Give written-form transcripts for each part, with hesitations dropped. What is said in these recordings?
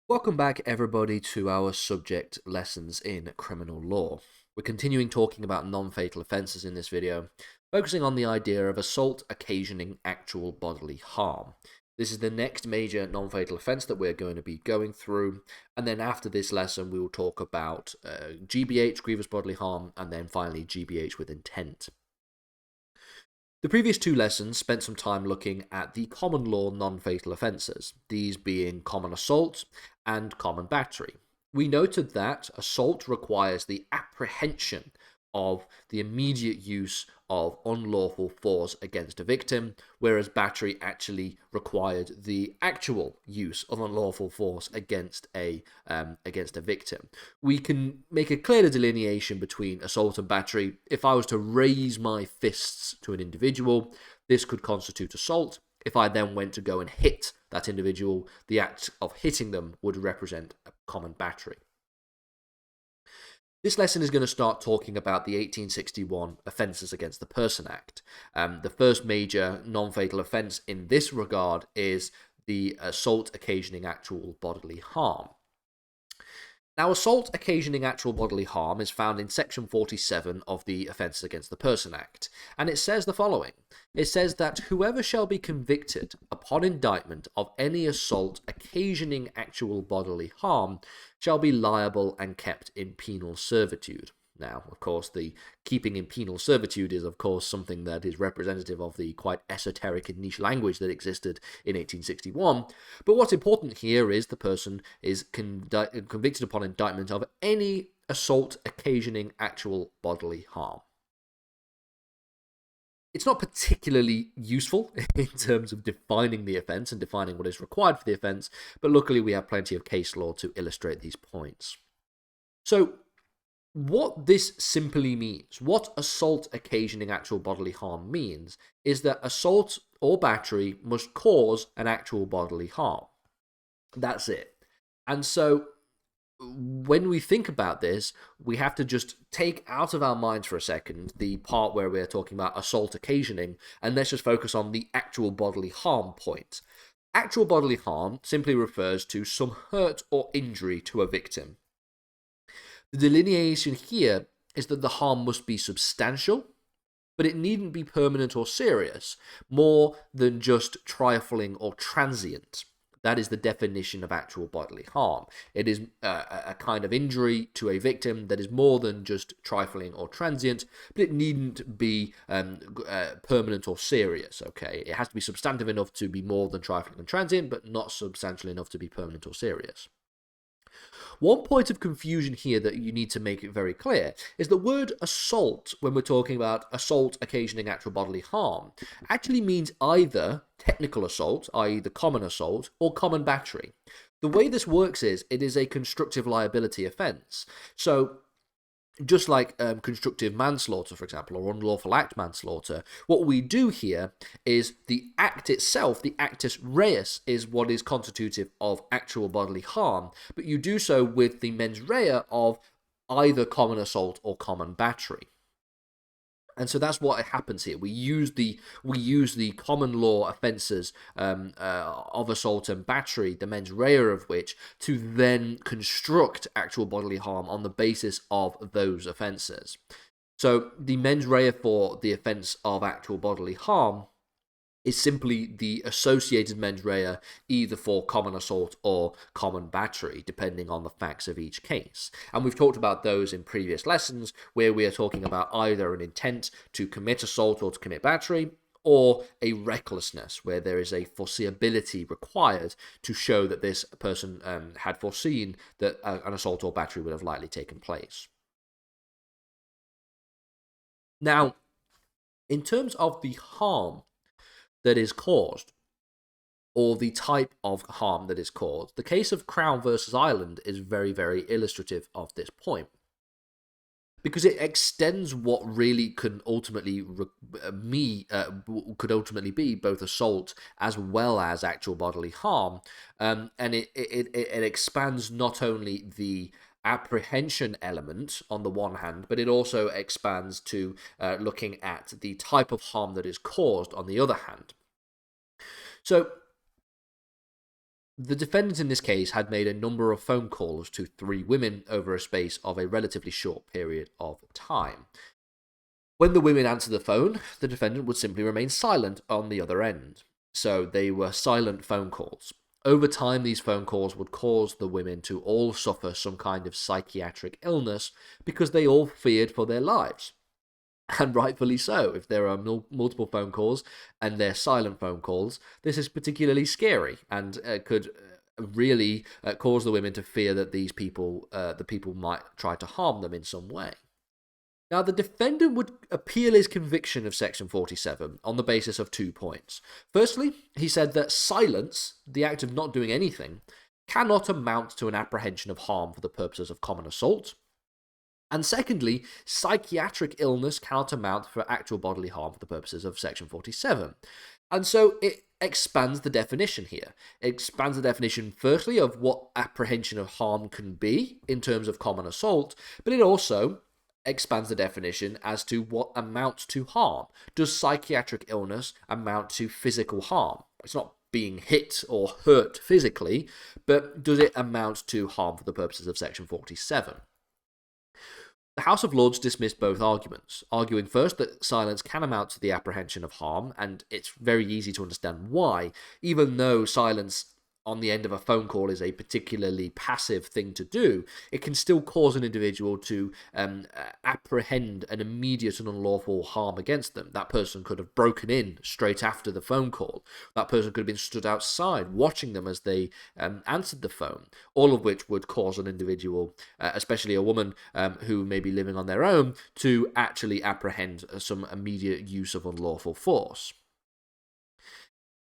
Welcome back, everybody, to our subject lessons in criminal law. We're continuing talking about non-fatal offences in this video, focusing on the idea of assault occasioning actual bodily harm. This is the next major non-fatal offence that we're going to be going through, and then after this lesson we will talk about GBH, grievous bodily harm, and then finally GBH with intent. The previous two lessons spent some time looking at the common law non-fatal offences, these being common assault and common battery. We noted that assault requires the apprehension of the immediate use of unlawful force against a victim, whereas battery actually required the actual use of unlawful force against a victim. We can make a clearer delineation between assault and battery. If I was to raise my fists to an individual, this could constitute assault. If I then went to go and hit that individual, the act of hitting them would represent a common battery. This lesson is going to start talking about the 1861 Offences Against the Person Act. The first major non-fatal offence in this regard is the assault occasioning actual bodily harm. Now, assault occasioning actual bodily harm is found in Section 47 of the Offences Against the Person Act, and it says the following. It says that whoever shall be convicted upon indictment of any assault occasioning actual bodily harm shall be liable and kept in penal servitude. Now, of course, the keeping in penal servitude is, of course, something that is representative of the quite esoteric and niche language that existed in 1861. But what's important here is the person is convicted upon indictment of any assault occasioning actual bodily harm. It's not particularly useful in terms of defining the offence and defining what is required for the offence, but luckily we have plenty of case law to illustrate these points. So, what this simply means, what assault occasioning actual bodily harm means, is that assault or battery must cause an actual bodily harm. That's it. And so, when we think about this, we have to just take out of our minds for a second the part where we're talking about assault occasioning, and let's just focus on the actual bodily harm point. Actual bodily harm simply refers to some hurt or injury to a victim. The delineation here is that the harm must be substantial, but it needn't be permanent or serious, more than just trifling or transient. That is the definition of actual bodily harm. It is a kind of injury to a victim that is more than just trifling or transient, but it needn't be permanent or serious, okay? It has to be substantive enough to be more than trifling and transient, but not substantial enough to be permanent or serious. One point of confusion here that you need to make it very clear is the word assault, when we're talking about assault occasioning actual bodily harm, actually means either technical assault, i.e. the common assault, or common battery. The way this works is it is a constructive liability offence. So just like constructive manslaughter, for example, or unlawful act manslaughter, what we do here is the act itself, the actus reus, is what is constitutive of actual bodily harm, but you do so with the mens rea of either common assault or common battery. And so that's what happens here. We use the common law offences of assault and battery, the mens rea of which, to then construct actual bodily harm on the basis of those offences. So the mens rea for the offence of actual bodily harm is simply the associated mens rea either for common assault or common battery, depending on the facts of each case. And we've talked about those in previous lessons, where we are talking about either an intent to commit assault or to commit battery, or a recklessness, where there is a foreseeability required to show that this person had foreseen that an assault or battery would have likely taken place. Now, in terms of the harm that is caused, or the type of harm that is caused, the case of Crown versus Ireland is very, very illustrative of this point, because it extends what really can ultimately be both assault as well as actual bodily harm, and it expands not only the apprehension element on the one hand, but it also expands to looking at the type of harm that is caused on the other hand. So The defendant in this case had made a number of phone calls to 3 women over a space of a relatively short period of time. When the women answered the phone, the defendant would simply remain silent on the other end. So they were silent phone calls. Over time, these phone calls would cause the women to all suffer some kind of psychiatric illness because they all feared for their lives. And rightfully so. If there are multiple phone calls and they're silent phone calls, this is particularly scary and could really cause the women to fear that the people might try to harm them in some way. Now, the defendant would appeal his conviction of Section 47 on the basis of 2 points. Firstly, he said that silence, the act of not doing anything, cannot amount to an apprehension of harm for the purposes of common assault. And secondly, psychiatric illness cannot amount for actual bodily harm for the purposes of Section 47. And so it expands the definition here. It expands the definition, firstly, of what apprehension of harm can be in terms of common assault, but it also expands the definition as to what amounts to harm. Does psychiatric illness amount to physical harm? It's not being hit or hurt physically, but does it amount to harm for the purposes of Section 47? The House of Lords dismissed both arguments, arguing first that silence can amount to the apprehension of harm, and it's very easy to understand why, even though silence on the end of a phone call is a particularly passive thing to do, it can still cause an individual to apprehend an immediate and unlawful harm against them. That person could have broken in straight after the phone call. That person could have been stood outside watching them as they answered the phone, all of which would cause an individual, especially a woman who may be living on their own, to actually apprehend some immediate use of unlawful force.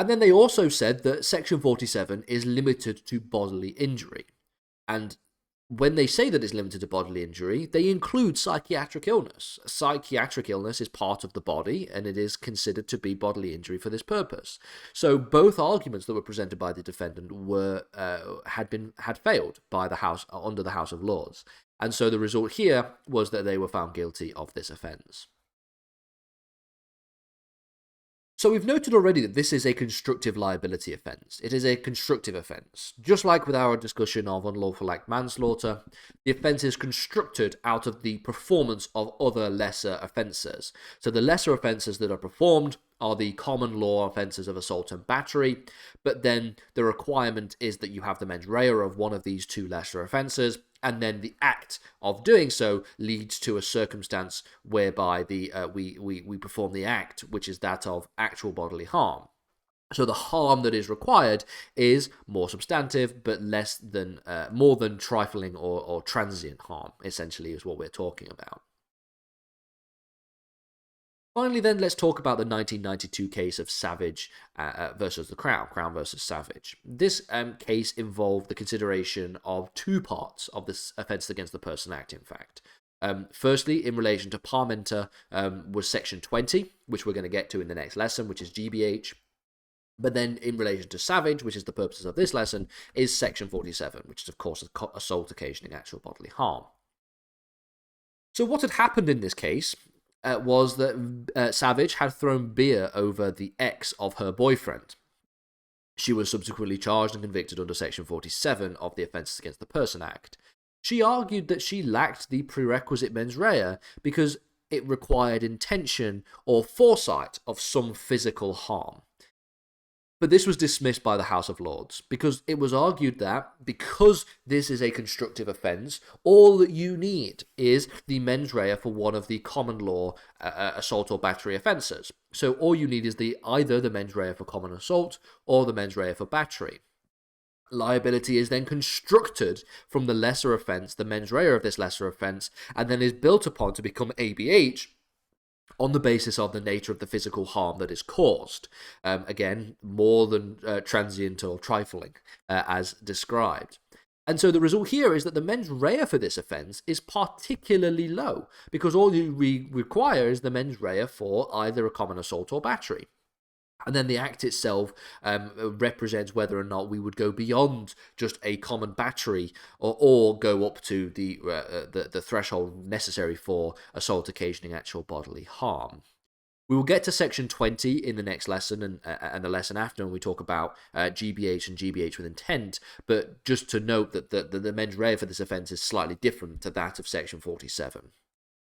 And then they also said that Section 47 is limited to bodily injury. And when they say that it's limited to bodily injury, they include psychiatric illness. Psychiatric illness is part of the body, and it is considered to be bodily injury for this purpose. So both arguments that were presented by the defendant had failed by the House under the House of Lords. And so the result here was that they were found guilty of this offence. So we've noted already that this is a constructive liability offence. It is a constructive offence. Just like with our discussion of unlawful act manslaughter, the offence is constructed out of the performance of other lesser offences. So the lesser offences that are performed are the common law offences of assault and battery, but then the requirement is that you have the mens rea of one of these 2 lesser offences, and then the act of doing so leads to a circumstance whereby we perform the act, which is that of actual bodily harm. So the harm that is required is more substantive, but more than trifling or transient harm, essentially, is what we're talking about. Finally, then, let's talk about the 1992 case of Savage versus the Crown versus Savage. This case involved the consideration of 2 parts of this offence against the person act, in fact. Firstly, in relation to Parmenter, was Section 20, which we're going to get to in the next lesson, which is GBH. But then in relation to Savage, which is the purposes of this lesson, is Section 47, which is, of course, assault occasioning actual bodily harm. So what had happened in this case was that Savage had thrown beer over the ex of her boyfriend. She was subsequently charged and convicted under Section 47 of the Offences Against the Person Act. She argued that she lacked the prerequisite mens rea because it required intention or foresight of some physical harm. But this was dismissed by the House of Lords because it was argued that because this is a constructive offence, all that you need is the mens rea for one of the common law assault or battery offences. So all you need is either the mens rea for common assault or the mens rea for battery. Liability is then constructed from the lesser offence, the mens rea of this lesser offence, and then is built upon to become ABH on the basis of the nature of the physical harm that is caused. Again, more than transient or trifling, as described. And so the result here is that the mens rea for this offence is particularly low, because all you require is the mens rea for either a common assault or battery. And then the act itself represents whether or not we would go beyond just a common battery or go up to the threshold necessary for assault occasioning actual bodily harm. We will get to section 20 in the next lesson and the lesson after when we talk about GBH and GBH with intent, but just to note that the mens rea for this offence is slightly different to that of section 47.